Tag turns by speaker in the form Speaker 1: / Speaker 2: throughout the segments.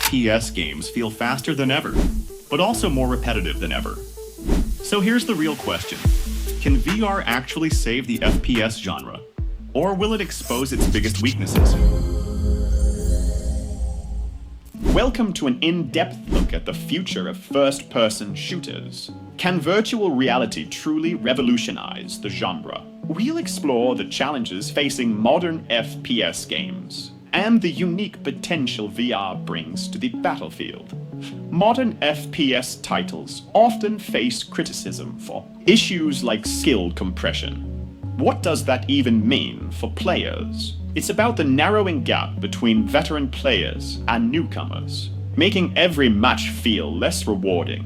Speaker 1: FPS games feel faster than ever, but also more repetitive than ever. So here's the real question. Can VR actually save the FPS genre? Or will it expose its biggest weaknesses? Welcome to an in-depth look at the future of first-person shooters. Can virtual reality truly revolutionize the genre? We'll explore the challenges facing modern FPS games and the unique potential VR brings to the battlefield. Modern FPS titles often face criticism for issues like skill compression. What does that even mean for players? It's about the narrowing gap between veteran players and newcomers, making every match feel less rewarding.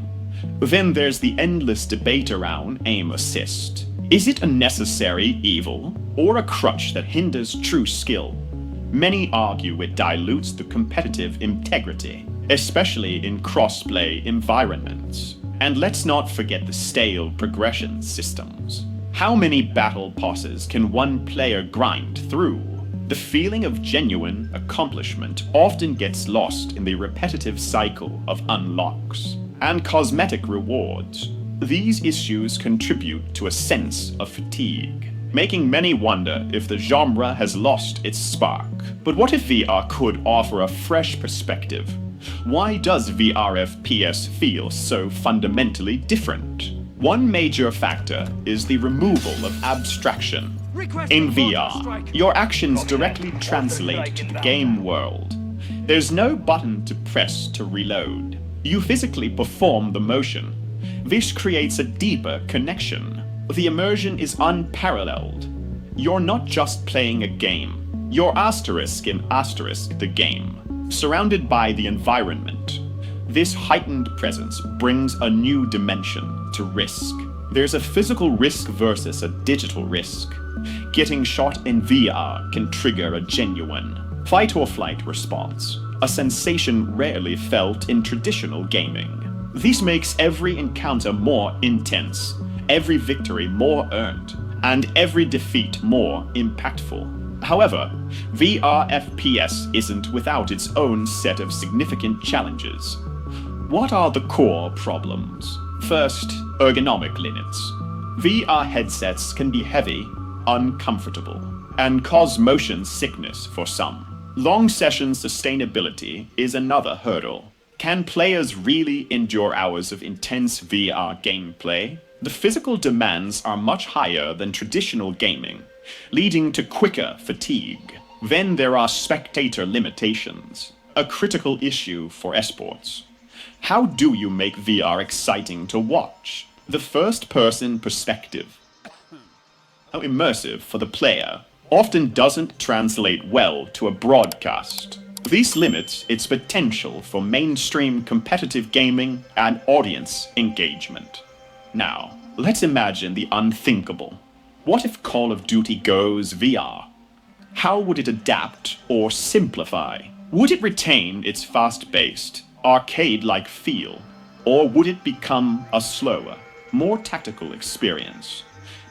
Speaker 1: Then there's the endless debate around aim assist. Is it a necessary evil or a crutch that hinders true skill? Many argue it dilutes the competitive integrity, especially in cross-play environments. And let's not forget the stale progression systems. How many battle passes can one player grind through? The feeling of genuine accomplishment often gets lost in the repetitive cycle of unlocks and cosmetic rewards. These issues contribute to a sense of fatigue, making many wonder if the genre has lost its spark. But what if VR could offer a fresh perspective? Why does VR FPS feel so fundamentally different? One major factor is the removal of abstraction. In VR, your actions directly translate to the game world. There's no button to press to reload. You physically perform the motion. This creates a deeper connection. The immersion is unparalleled. You're not just playing a game. You're asterisk in asterisk the game, surrounded by the environment. This heightened presence brings a new dimension to risk. There's a physical risk versus a digital risk. Getting shot in VR can trigger a genuine fight or flight response, a sensation rarely felt in traditional gaming. This makes every encounter more intense, every victory more earned, and every defeat more impactful. However, VR FPS isn't without its own set of significant challenges. What are the core problems? First, ergonomic limits. VR headsets can be heavy, uncomfortable, and cause motion sickness for some. Long session sustainability is another hurdle. Can players really endure hours of intense VR gameplay? The physical demands are much higher than traditional gaming, leading to quicker fatigue. Then there are spectator limitations, a critical issue for esports. How do you make VR exciting to watch? The first-person perspective, how immersive for the player, often doesn't translate well to a broadcast. This limits its potential for mainstream competitive gaming and audience engagement. Now, let's imagine the unthinkable. What if Call of Duty goes VR? How would it adapt or simplify? Would it retain its fast-paced, arcade-like feel, or would it become a slower, more tactical experience?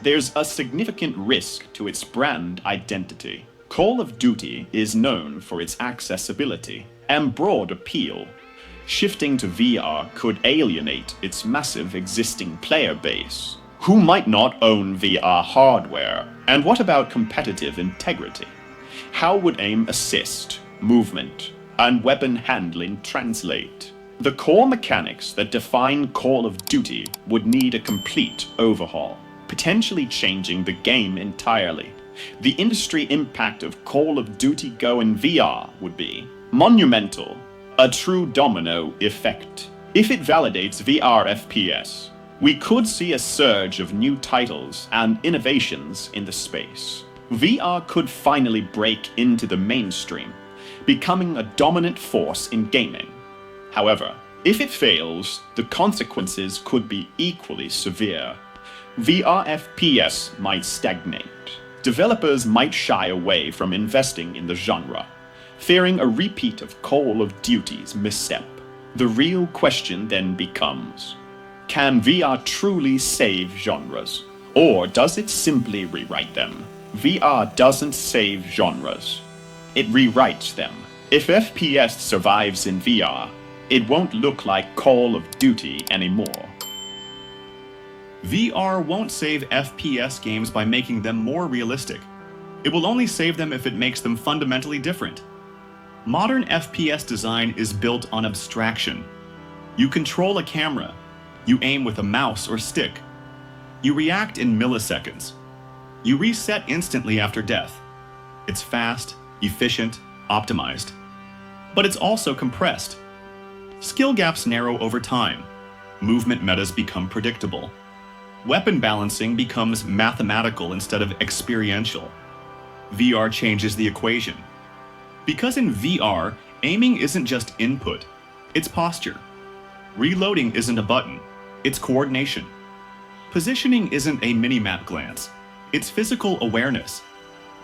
Speaker 1: There's a significant risk to its brand identity. Call of Duty is known for its accessibility and broad appeal. Shifting to VR could alienate its massive existing player base, who might not own VR hardware. And what about competitive integrity? How would aim assist, movement, and weapon handling translate? The core mechanics that define Call of Duty would need a complete overhaul, potentially changing the game entirely. The industry impact of Call of Duty Go in VR would be monumental, a true domino effect. If it validates VR FPS, we could see a surge of new titles and innovations in the space. VR could finally break into the mainstream, becoming a dominant force in gaming. However, if it fails, the consequences could be equally severe. VR FPS might stagnate. Developers might shy away from investing in the genre, fearing a repeat of Call of Duty's misstep. The real question then becomes, can VR truly save genres? Or does it simply rewrite them? VR doesn't save genres. It rewrites them. If FPS survives in VR, it won't look like Call of Duty anymore.
Speaker 2: VR won't save FPS games by making them more realistic. It will only save them if it makes them fundamentally different. Modern FPS design is built on abstraction. You control a camera. You aim with a mouse or stick. You react in milliseconds. You reset instantly after death. It's fast, efficient, optimized. But it's also compressed. Skill gaps narrow over time. Movement metas become predictable. Weapon balancing becomes mathematical instead of experiential. VR changes the equation. Because in VR, aiming isn't just input, it's posture. Reloading isn't a button, it's coordination. Positioning isn't a minimap glance, it's physical awareness.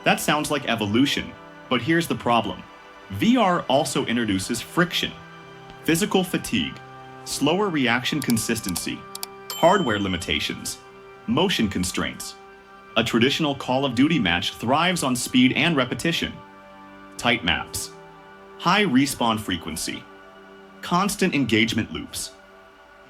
Speaker 2: That sounds like evolution, but here's the problem. VR also introduces friction, physical fatigue, slower reaction consistency, hardware limitations, motion constraints. A traditional Call of Duty match thrives on speed and repetition. Tight maps, high respawn frequency, constant engagement loops.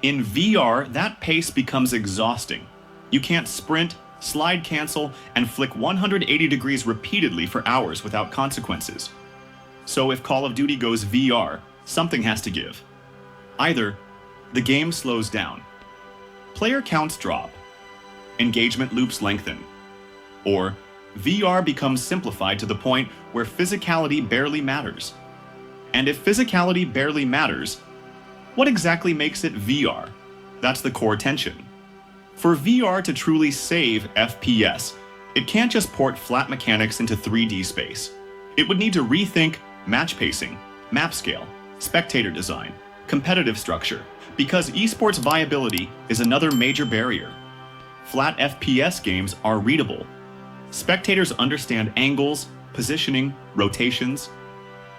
Speaker 2: In VR, that pace becomes exhausting. You can't sprint, slide cancel, and flick 180 degrees repeatedly for hours without consequences. So if Call of Duty goes VR, something has to give. Either the game slows down, player counts drop, engagement loops lengthen, or VR becomes simplified to the point where physicality barely matters. And if physicality barely matters, what exactly makes it VR? That's the core tension. For VR to truly save FPS, it can't just port flat mechanics into 3D space. It would need to rethink match pacing, map scale, spectator design, competitive structure, because esports viability is another major barrier. Flat FPS games are readable. Spectators understand angles, positioning, rotations.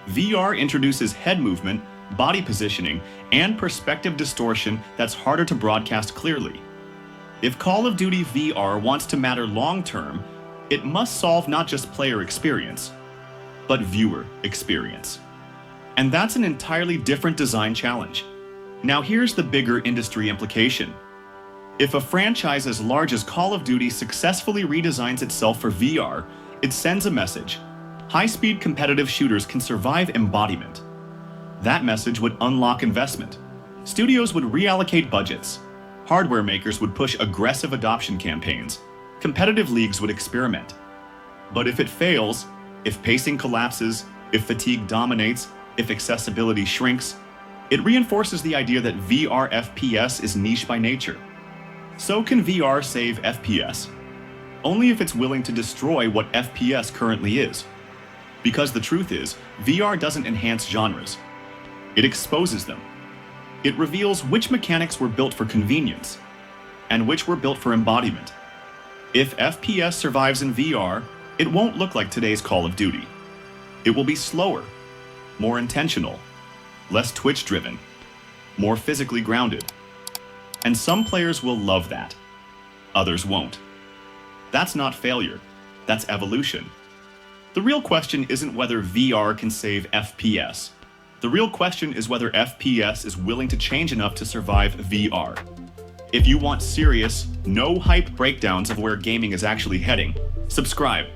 Speaker 2: VR introduces head movement, body positioning, and perspective distortion that's harder to broadcast clearly. If Call of Duty VR wants to matter long-term, it must solve not just player experience, but viewer experience. And that's an entirely different design challenge. Now here's the bigger industry implication. If a franchise as large as Call of Duty successfully redesigns itself for VR, it sends a message. High-speed competitive shooters can survive embodiment. That message would unlock investment. Studios would reallocate budgets. Hardware makers would push aggressive adoption campaigns. Competitive leagues would experiment. But if it fails, if pacing collapses, if fatigue dominates, if accessibility shrinks, it reinforces the idea that VR FPS is niche by nature. So can VR save FPS? Only if it's willing to destroy what FPS currently is. Because the truth is, VR doesn't enhance genres. It exposes them. It reveals which mechanics were built for convenience, and which were built for embodiment. If FPS survives in VR, it won't look like today's Call of Duty. It will be slower, more intentional, less Twitch-driven, more physically grounded. And some players will love that. Others won't. That's not failure. That's evolution. The real question isn't whether VR can save FPS. The real question is whether FPS is willing to change enough to survive VR. If you want serious, no-hype breakdowns of where gaming is actually heading, subscribe.